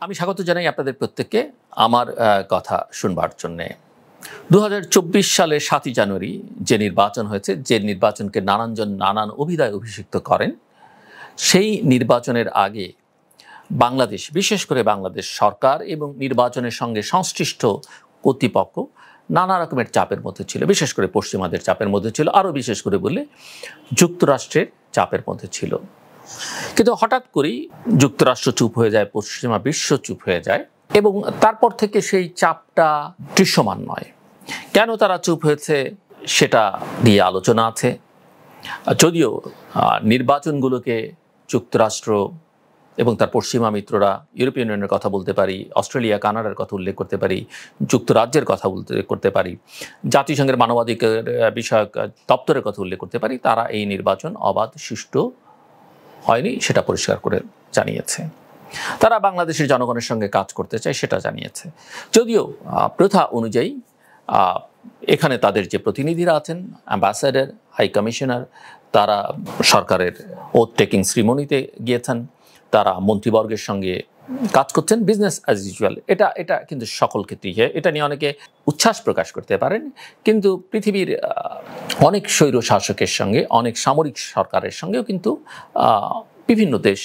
আমি স্বাগত জানাই আপনাদের প্রত্যেককে আমার কথা শুনবার জন্যে। ২০২৪ সালের ৭ই জানুয়ারি যে নির্বাচন হয়েছে, যে নির্বাচনকে নানানজন নানান অভিধায় অভিষিক্ত করেন, সেই নির্বাচনের আগে বাংলাদেশ, বিশেষ করে বাংলাদেশ সরকার এবং নির্বাচনের সঙ্গে সংশ্লিষ্ট কর্তৃপক্ষ নানা রকমের চাপের মধ্যে ছিল। বিশেষ করে পশ্চিমাদের চাপের মধ্যে ছিল, আরও বিশেষ করে বললে যুক্তরাষ্ট্রের চাপের মধ্যে ছিল। কিন্তু হঠাৎ করেই যুক্তরাষ্ট্র চুপ হয়ে যায়, পশ্চিমা বিশ্ব চুপ হয়ে যায় এবং তারপর থেকে সেই চাপটা দৃশ্যমান নয়। কেন তারা চুপ হয়েছে সেটা নিয়ে আলোচনা আছে। যদিও নির্বাচনগুলোকে যুক্তরাষ্ট্র এবং তার পশ্চিমা মিত্ররা, ইউরোপিয়ান ইউনিয়নের কথা বলতে পারি, অস্ট্রেলিয়া কানাডার কথা উল্লেখ করতে পারি, যুক্তরাজ্যের কথা উল্লেখ করতে পারি, জাতিসংঘের মানবাধিকার বিষয়ক দপ্তরের কথা উল্লেখ করতে পারি, তারা এই নির্বাচন অবাধ সুষ্ঠু হয়নি সেটা পরিষ্কার করে জানিয়েছে। তারা বাংলাদেশের জনগণের সঙ্গে কাজ করতে চায় সেটা জানিয়েছে। যদিও প্রথা অনুযায়ী এখানে তাদের যে প্রতিনিধিরা আছেন, অ্যাম্বাসাডার, হাই কমিশনার, তারা সরকারের ওথ টেকিং সেরিমনিতে গিয়েছেন, তারা মন্ত্রীবর্গের সঙ্গে কাজ করছেন, বিজনেস অ্যাজ ইউজুয়াল। এটা কিন্তু সকল ক্ষেত্রেই হয়। এটা নিয়ে অনেকে উচ্ছ্বাস প্রকাশ করতে পারেন, কিন্তু পৃথিবীর অনেক স্বৈর শাসকের সঙ্গে, অনেক সামরিক সরকারের সঙ্গেও কিন্তু বিভিন্ন দেশ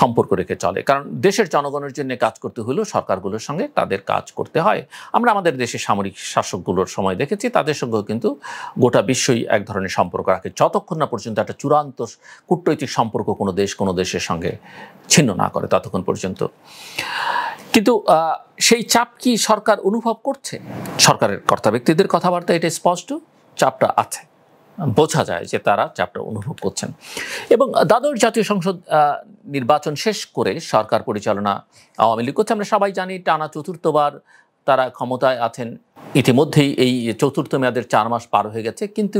সম্পর্ক রেখে চলে। কারণ দেশের জনগণের জন্য কাজ করতে হলেও সরকারগুলোর সঙ্গে তাদের কাজ করতে হয়। আমরা আমাদের দেশের সামরিক শাসকগুলোর সময় দেখেছি, তাদের সঙ্গেও কিন্তু গোটা বিশ্বই এক ধরনের সম্পর্ক রাখে, যতক্ষণ না পর্যন্ত একটা চূড়ান্ত কূটনৈতিক সম্পর্ক কোনো দেশ কোনো দেশের সঙ্গে ছিন্ন না করে, ততক্ষণ পর্যন্ত। কিন্তু সেই চাপ কি সরকার অনুভব করছে? সরকারের কর্তা ব্যক্তিদের কথাবার্তা এটা স্পষ্ট, চাপটা আছে, বোঝা যায় যে তারা চাপটা অনুভব করছেন। এবং দ্বাদশ জাতীয় সংসদ নির্বাচন শেষ করে সরকার পরিচালনা আওয়ামী লীগ করছে। আমরা সবাই জানি টানা চতুর্থবার তারা ক্ষমতায় আছেন। ইতিমধ্যেই এই চতুর্থ মেয়াদের 4 মাস পার হয়ে গেছে, কিন্তু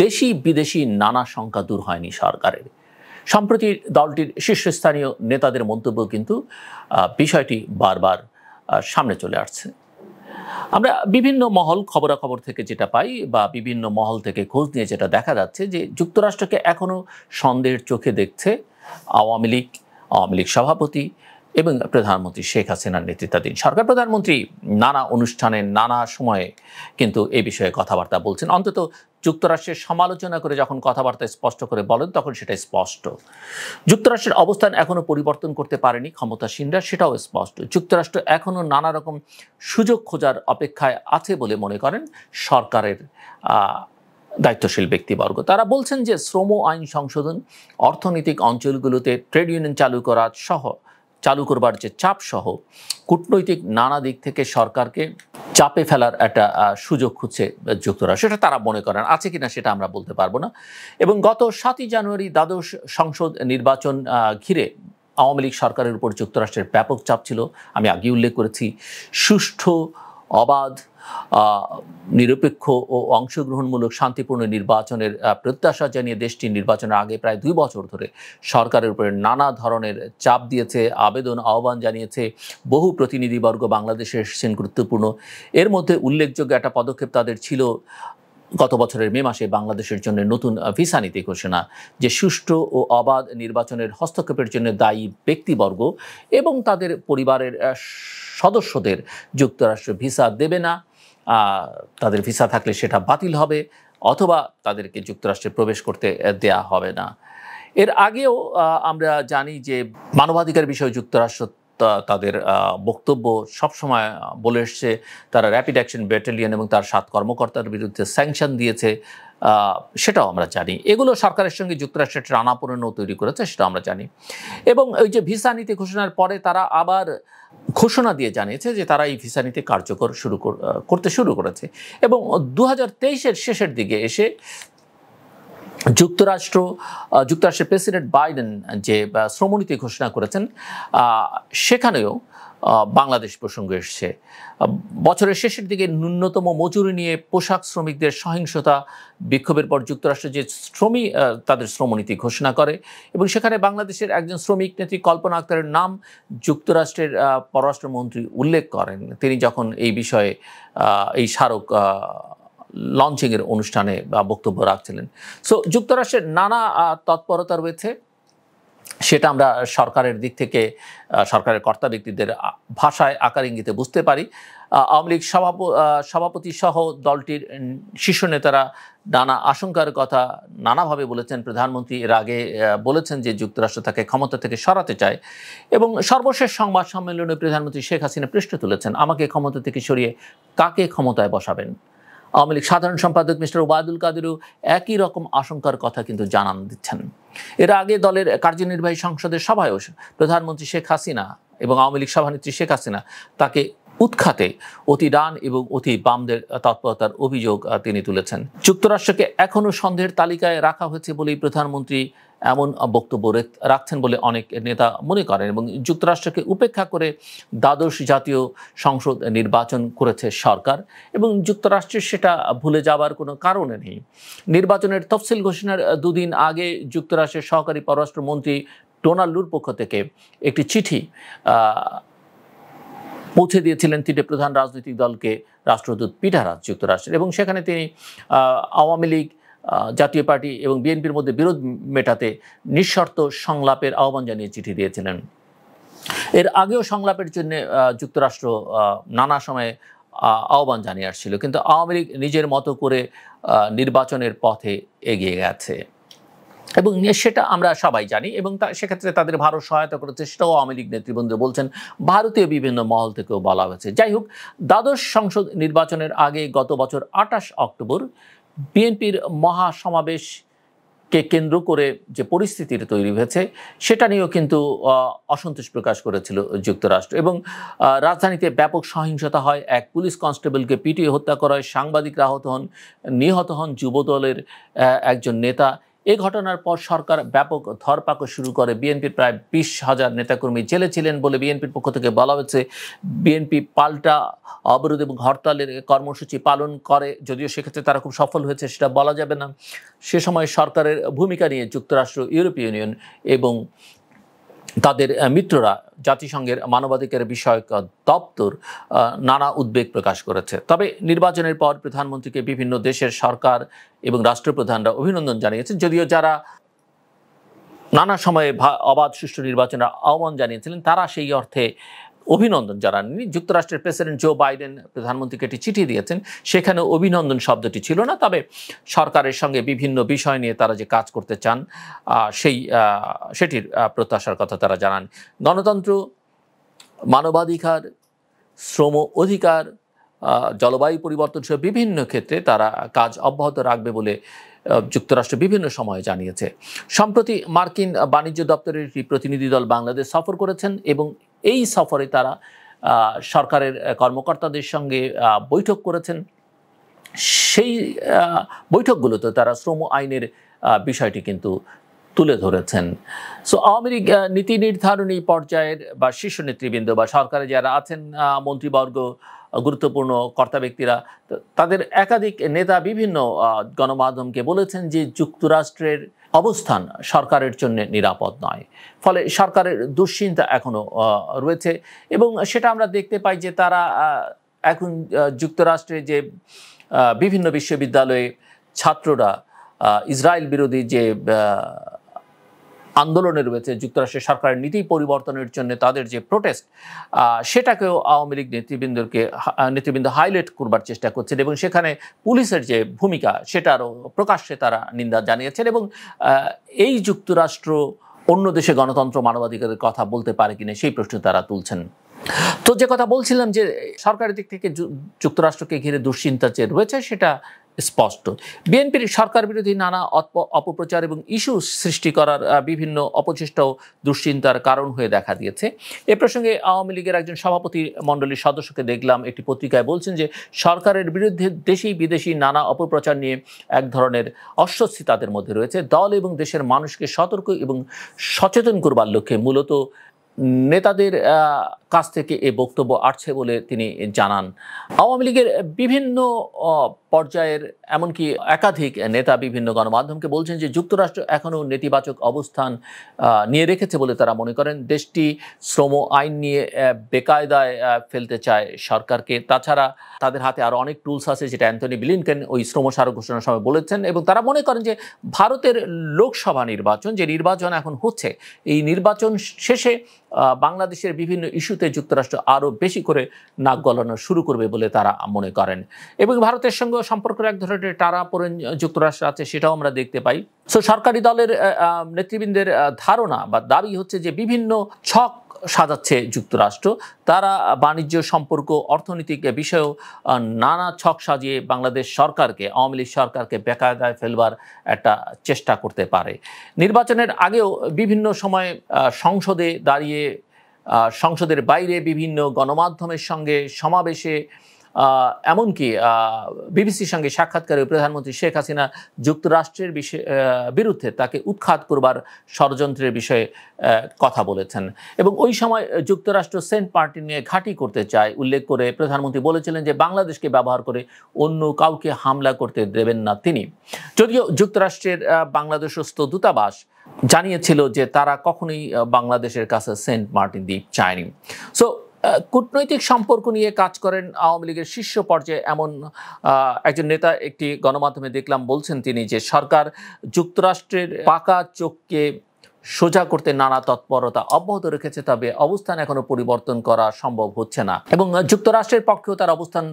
দেশি বিদেশি নানা শঙ্কা দূর হয়নি সরকারের। সম্প্রতি দলটির শীর্ষস্থানীয় নেতাদের মন্তব্য কিন্তু বিষয়টি বারবার সামনে চলে আসছে। আমরা বিভিন্ন মহল, খবরাখবর থেকে যেটা পাই বা বিভিন্ন মহল থেকে খোঁজ নিয়ে যেটা দেখা যাচ্ছে যে যুক্তরাষ্ট্রকে এখনও সন্দেহের চোখে দেখছে আওয়ামী লীগ সভাপতি এবং প্রধানমন্ত্রী শেখ হাসিনার নেতৃত্বাধীন সরকার। প্রধানমন্ত্রী নানা অনুষ্ঠানে নানা সময়ে কিন্তু এই বিষয়ে কথাবার্তা বলছেন। অন্তত যুক্তরাষ্ট্রের সমালোচনা করে যখন কথাবার্তা স্পষ্ট করে বলেন তখন সেটা স্পষ্ট। যুক্তরাষ্ট্রের অবস্থান এখনও পরিবর্তন করতে পারেনি ক্ষমতাসীনরা, সেটাও স্পষ্ট। যুক্তরাষ্ট্র এখনও নানা রকম সুযোগ খোঁজার অপেক্ষায় আছে বলে মনে করেন সরকারের দায়িত্বশীল ব্যক্তিবর্গ। তারা বলছেন যে শ্রম আইন সংশোধন, অর্থনৈতিক অঞ্চলগুলোতে ট্রেড ইউনিয়ন চালু করবার যে চাপ সহ কূটনৈতিক নানা দিক থেকে সরকারকে চাপে ফেলার একটা সুযোগ খুঁজছে যুক্তরাষ্ট্র। সেটা তারা মনে করেন, আছে কিনা সেটা আমরা বলতে পারবো না। এবং গত 7ই জানুয়ারি দ্বাদশ সংসদ নির্বাচন ঘিরে আওয়ামী লীগ সরকারের উপর যুক্তরাষ্ট্রের ব্যাপক চাপ ছিল। আমি আগে উল্লেখ করেছি, সুষ্ঠু, অবাধ, নিরপেক্ষ ও অংশগ্রহণমূলক শান্তিপূর্ণ নির্বাচনের প্রত্যাশা জানিয়ে দেশটি নির্বাচনের আগে প্রায় 2 বছর ধরে সরকারের উপরে নানা ধরনের চাপ দিয়েছে, আহ্বান জানিয়েছে। বহু প্রতিনিধিবর্গ বাংলাদেশে এসেছেন গুরুত্বপূর্ণ। এর মধ্যে উল্লেখযোগ্য একটা পদক্ষেপ তাদের ছিল গত বছরের মে মাসে বাংলাদেশের জন্য নতুন ভিসা নীতি ঘোষণা, যে সুষ্ঠু ও অবাধ নির্বাচনের হস্তক্ষেপের জন্য দায়ী ব্যক্তিবর্গ এবং তাদের পরিবারের সদস্যদের যুক্তরাষ্ট্র ভিসা দেবে না, তাদের ভিসা থাকলে সেটা বাতিল হবে অথবা তাদেরকে যুক্তরাষ্ট্রে প্রবেশ করতে দেয়া হবে না। এর আগেও আমরা জানি যে মানবাধিকার বিষয়ে যুক্তরাষ্ট্র তাদের বক্তব্য সবসময় বলে এসছে। তারা র্যাপিড অ্যাকশন ব্যাটালিয়ন এবং তার 7 কর্মকর্তার বিরুদ্ধে স্যাংশন দিয়েছে, সেটাও আমরা জানি। এগুলো সরকারের সঙ্গে যুক্তরাষ্ট্রের টানাপোড়েনও তৈরি করেছে, সেটাও আমরা জানি। এবং ওই যে ভিসা নীতি ঘোষণার পরে তারা আবার ঘোষণা দিয়ে জানিয়েছে যে তারা এই ভিসা নীতি কার্যকর করতে শুরু করেছে। এবং 2023-এর শেষের দিকে এসে যুক্তরাষ্ট্রের প্রেসিডেন্ট বাইডেন যে শ্রমনীতি ঘোষণা করেছেন, সেখানেও বাংলাদেশ প্রসঙ্গ এসছে। বছরের শেষের দিকে ন্যূনতম মজুরি নিয়ে পোশাক শ্রমিকদের সহিংসতা বিক্ষোভের পর যুক্তরাষ্ট্র যে তাদের শ্রমনীতি ঘোষণা করে এবং সেখানে বাংলাদেশের একজন শ্রমিক নেত্রী কল্পনা আক্তারের নাম যুক্তরাষ্ট্রের পররাষ্ট্রমন্ত্রী উল্লেখ করেন তিনি যখন এই বিষয়ে এই স্মারক লঞ্চিংয়ের অনুষ্ঠানে বক্তব্য রাখছিলেন। সো যুক্তরাষ্ট্রের নানা তৎপরতা রয়েছে। সেটা আমরা সরকারের দিক থেকে সরকারের কর্তা ব্যক্তিদের ভাষায় আকার ইঙ্গিতে বুঝতে পারি। আওয়ামী লীগ সভাপতি সহ দলটির শীর্ষ নেতারা নানা আশঙ্কার কথা নানাভাবে বলেছেন। প্রধানমন্ত্রী এর আগে বলেছেন যে যুক্তরাষ্ট্র তাকে ক্ষমতা থেকে সরাতে চায়, এবং সর্বশেষ সংবাদ সম্মেলনে প্রধানমন্ত্রী শেখ হাসিনা প্রশ্ন তুলেছেন, আমাকে ক্ষমতা থেকে সরিয়ে কাকে ক্ষমতায় বসাবেন? আওয়ামী লীগ সাধারণ সম্পাদক মিস্টার ওবায়দুল কাদেরও একই রকম আশঙ্কার কথা কিন্তু জানান দিচ্ছেন। এর আগে দলের কার্যনির্বাহী সংসদের সভায়ও প্রধানমন্ত্রী শেখ হাসিনা এবং আওয়ামী লীগ সভানেত্রী শেখ হাসিনা তাকে উৎখাতে অতি ডান এবং অতি বামদের তৎপরতার অভিযোগ তিনি তুলেছেন। যুক্তরাষ্ট্রকে এখনও সন্দেহের তালিকায় রাখা হয়েছে বলেই প্রধানমন্ত্রী এমন বক্তব্য রাখছেন বলে অনেক নেতা মনে করেন, এবং যুক্তরাষ্ট্রকে উপেক্ষা করে দ্বাদশ জাতীয় সংসদ নির্বাচন করেছে সরকার, এবং যুক্তরাষ্ট্রের সেটা ভুলে যাওয়ার কোনো কারণ নেই। নির্বাচনের তফসিল ঘোষণার দুদিন আগে যুক্তরাষ্ট্রের সহকারী পররাষ্ট্রমন্ত্রী ডোনাল্ড লুর পক্ষ থেকে একটি চিঠি পৌঁছে দিয়েছিলেন তিনটে প্রধান রাজনৈতিক দলকে রাষ্ট্রদূত পিটার হাস যুক্তরাষ্ট্রের, এবং সেখানে তিনি আওয়ামী লীগ, জাতীয় পার্টি এবং বিএনপির মধ্যে বিরোধ মেটাতে নিঃশর্ত সংলাপের আহ্বান জানিয়ে চিঠি দিয়েছিলেন। এর আগেও সংলাপের জন্য যুক্তরাষ্ট্র নানা সময়ে আহ্বান জানিয়ে আসছিল, কিন্তু আওয়ামী লীগ নিজের মতো করে নির্বাচনের পথে এগিয়ে গেছে, এবং সেটা আমরা সবাই জানি, এবং সেক্ষেত্রে তাদের ভারত সহায়তা করেছে, সেটাও আওয়ামী লীগ নেতৃবৃন্দ বলছেন, ভারতীয় বিভিন্ন মহল থেকেও বলা হয়েছে। যাই হোক, দ্বাদশ সংসদ নির্বাচনের আগে গত বছর 28 অক্টোবর বিএনপির মহাসমাবেশকে কেন্দ্র করে যে পরিস্থিতির তৈরি হয়েছে সেটা নিয়েও কিন্তু অসন্তোষ প্রকাশ করেছিল যুক্তরাষ্ট্র, এবং রাজধানীতে ব্যাপক সহিংসতা হয়, এক পুলিশ কনস্টেবলকে পিটিয়ে হত্যা করা হয়, সাংবাদিকরা আহত হন, নিহত হন যুবদলের একজন নেতা। এই ঘটনার পর সরকার ব্যাপক ধরপাকড় শুরু করে। বিএনপির প্রায় 20,000 নেতাকর্মী জেলে ছিলেন বলে বিএনপির পক্ষ থেকে বলা হয়েছে। বিএনপি পাল্টা অবরোধ এবং হরতালের কর্মসূচি পালন করে, যদিও সেক্ষেত্রে তারা খুব সফল হয়েছে সেটা বলা যাবে না। সে সময় সরকারের ভূমিকা নিয়ে যুক্তরাষ্ট্র, ইউরোপীয় ইউনিয়ন এবং তাদের মিত্ররা জাতিসংঘের মানবাধিকার বিষয়ক দপ্তর নানা উদ্বেগ প্রকাশ করেছে। তবে নির্বাচনের পর প্রধানমন্ত্রীকে বিভিন্ন দেশের সরকার এবং রাষ্ট্রপ্রধানরা অভিনন্দন জানিয়েছেন, যদিও যারা নানা সময়ে অবাধ সুষ্ঠু নির্বাচনের আহ্বান জানিয়েছিলেন তারা সেই অর্থে অভিনন্দন জানাননি। যুক্তরাষ্ট্রের প্রেসিডেন্ট জো বাইডেন প্রধানমন্ত্রীকে একটি চিঠি দিয়েছেন, সেখানে অভিনন্দন শব্দটি ছিল না, তবে সরকারের সঙ্গে বিভিন্ন বিষয় নিয়ে তারা যে কাজ করতে চান সেটির প্রত্যাশার কথা তারা জানান। গণতন্ত্র, মানবাধিকার, শ্রম অধিকার, জলবায়ু পরিবর্তন সহ বিভিন্ন ক্ষেত্রে তারা কাজ অব্যাহত রাখবে বলে যুক্তরাষ্ট্র বিভিন্ন সময়ে জানিয়েছে। সম্প্রতি মার্কিন বাণিজ্য দপ্তরের একটি প্রতিনিধি দল বাংলাদেশ সফর করেছেন, এবং এই সফরে তারা সরকারের কর্মকর্তাদের সঙ্গে বৈঠক করেছেন। সেই বৈঠকগুলোতে তারা শ্রম আইনের বিষয়টি কিন্তু তুলে ধরেছেন। সো আওয়ামী লীগ নীতি নির্ধারণী পর্যায়ের বা শীর্ষ নেতৃবৃন্দ বা সরকারে যারা আছেন, মন্ত্রীবর্গ, গুরুত্বপূর্ণ কর্তা ব্যক্তিরা, তাদের একাধিক নেতা বিভিন্ন গণমাধ্যমকে বলেছেন যে যুক্তরাষ্ট্রের অবস্থান সরকারের জন্য নিরাপদ নয়, ফলে সরকারের দুশ্চিন্তা এখনো রয়েছে, এবং সেটা আমরা দেখতে পাই যে তারা এখন যুক্তরাষ্ট্রে যে বিভিন্ন বিশ্ববিদ্যালয়ে ছাত্ররা ইসরায়েল বিরোধী যে আন্দোলনে রয়েছে, যুক্তরাষ্ট্রের সরকারের নীতি পরিবর্তনের জন্য তাদের যে প্রোটেস্ট, সেটাকেও আওয়ামী লীগ নেতৃবৃন্দ হাইলাইট করবার চেষ্টা করছেন, এবং সেখানে পুলিশের যে ভূমিকা সেটারও প্রকাশ্যে তারা নিন্দা জানিয়েছেন, এবং এই যুক্তরাষ্ট্র অন্য দেশে গণতন্ত্র, মানবাধিকারের কথা বলতে পারে কিনা সেই প্রশ্ন তারা তুলছেন। তো যে কথা বলছিলাম যে সরকারের দিক থেকে যুক্তরাষ্ট্রকে ঘিরে দুশ্চিন্তা যে রয়েছে সেটা স্পষ্ট। বিএনপির সরকার বিরোধী নানা অপপ্রচার এবং ইস্যু সৃষ্টি করার বিভিন্ন অপচেষ্টাও দুশ্চিন্তার কারণ হয়ে দেখা দিয়েছে। এ প্রসঙ্গে আওয়ামী লীগের একজন সভাপতি মণ্ডলীর সদস্যকে দেখলাম একটি পত্রিকায় বলছেন যে সরকারের বিরুদ্ধে দেশি বিদেশি নানা অপপ্রচার নিয়ে এক ধরনের অস্বস্তি তাদের মধ্যে রয়েছে। দল এবং দেশের মানুষকে সতর্ক এবং সচেতন করবার লক্ষ্যে মূলত নেতাদের কাছ থেকে এই বক্তব্য আসছে বলে তিনি জানান। আওয়ামী লীগের বিভিন্ন পর্যায়ের এমনকি একাধিক নেতা বিভিন্ন গণমাধ্যমকে বলছেন যে যুক্তরাষ্ট্র এখনও নেতিবাচক অবস্থান নিয়ে রেখেছে বলে তারা মনে করেন। দেশটি শ্রম আইন নিয়ে বেকায়দায় ফেলতে চায় সরকারকে। তাছাড়া তাদের হাতে আরও অনেক টুলস আছে, যেটা অ্যান্থনি ব্লিনকেন ওই শ্রম স্মারক ঘোষণার সময় বলেছেন। এবং তারা মনে করেন যে ভারতের লোকসভা নির্বাচন, যে নির্বাচন এখন হচ্ছে, এই নির্বাচন শেষে বাংলাদেশের বিভিন্ন ইস্যুতে যুক্তরাষ্ট্র আরও বেশি করে নাক গলানো শুরু করবে বলে তারা মনে করেন। এবং ভারতের সঙ্গে সম্পর্কের এক ধরনের টানাপোড়েন যুক্তরাষ্ট্র আছে, সেটাও আমরা দেখতে পাই। সো সরকারি দলের নেতৃবৃন্দের ধারণা বা দাবি হচ্ছে যে বিভিন্ন ছক সাজাচ্ছে যুক্তরাষ্ট্র। তারা বাণিজ্য সম্পর্ক, অর্থনৈতিক বিষয়েও নানা ছক সাজিয়ে বাংলাদেশ সরকারকে, আওয়ামী লীগ সরকারকে বেকায়দায় ফেলবার একটা চেষ্টা করতে পারে। নির্বাচনের আগেও বিভিন্ন সময় সংসদে দাঁড়িয়ে, সংসদের বাইরে বিভিন্ন গণমাধ্যমের সঙ্গে সমাবেশে, এমনকি বিবিসির সঙ্গে সাক্ষাৎকারে প্রধানমন্ত্রী শেখ হাসিনা যুক্তরাষ্ট্রের বিরুদ্ধে তাকে উৎখাত করবার ষড়যন্ত্রের বিষয়ে কথা বলেছেন। এবং ওই সময় যুক্তরাষ্ট্র সেন্ট মার্টিন নিয়ে ঘাঁটি করতে চায় উল্লেখ করে প্রধানমন্ত্রী বলেছিলেন যে বাংলাদেশকে ব্যবহার করে অন্য কাউকে হামলা করতে দেবেন না তিনি। যদিও যুক্তরাষ্ট্রের বাংলাদেশস্থ দূতাবাস জানিয়েছিল যে তারা কখনোই বাংলাদেশের কাছে সেন্ট মার্টিন দ্বীপ চায়নি। সো কূটনৈতিক সম্পর্ক নিয়ে কাজ করেন আওয়ামী লীগের শীর্ষ পর্যায়ে এমন একজন নেতা একটি গণমাধ্যমে দেখলাম, বলছেন তিনি যে সরকার যুক্তরাষ্ট্রের পাকা চোখকে সোজা করতে নানা তৎপরতা অব্যাহত রেখেছে, তবে অবস্থান এখনো পরিবর্তন করা সম্ভব হচ্ছে না। এবং যুক্তরাষ্ট্রের পক্ষেও তার অবস্থান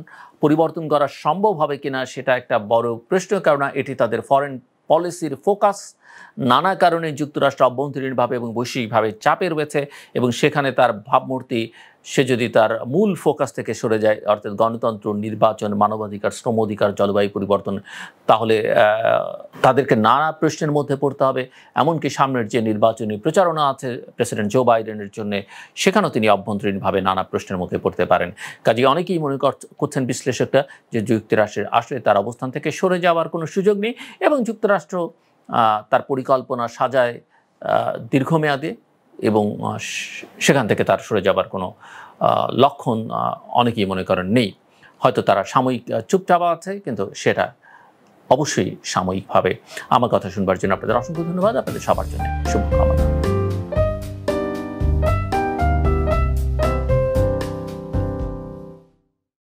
পরিবর্তন করা সম্ভব হবে কিনা সেটা একটা বড় প্রশ্ন, কারণ এটি তাদের ফরেন পলিসির ফোকাস। নানা কারণে যুক্তরাষ্ট্র অভ্যন্তরীণভাবে এবং বৈশ্বিকভাবে চাপে রয়েছে এবং সেখানে তার ভাবমূর্তি, সে যদি তার মূল ফোকাস থেকে সরে যায়, অর্থাৎ গণতন্ত্র, নির্বাচন, মানবাধিকার, শ্রম অধিকার, জলবায়ু পরিবর্তন, তাহলে তাদেরকে নানা প্রশ্নের মধ্যে পড়তে হবে। এমনকি সামনের যে নির্বাচনী প্রচারণা আছে প্রেসিডেন্ট জো বাইডেনের জন্য, সেখানেও তিনি অভ্যন্তরীণভাবে নানা প্রশ্নের মধ্যে পড়তে পারেন। কাজেই অনেকেই মনে করছেন বিশ্লেষকরা যে যুক্তরাষ্ট্রের আসলে তার অবস্থান থেকে সরে যাওয়ার কোনো সুযোগ নেই এবং যুক্তরাষ্ট্র তার পরিকল্পনা সাজায় দীর্ঘমেয়াদে এবং সেখান থেকে তার সরে যাবার কোনো লক্ষণ অনেকেই মনে করেন নেই। হয়তো তারা সাময়িক চুপচাপ আছে, কিন্তু সেটা অবশ্যই সাময়িকভাবে। আমার কথা শুনবার জন্য আপনাদের অসংখ্য ধন্যবাদ। আপনাদের সবার জন্য শুভ।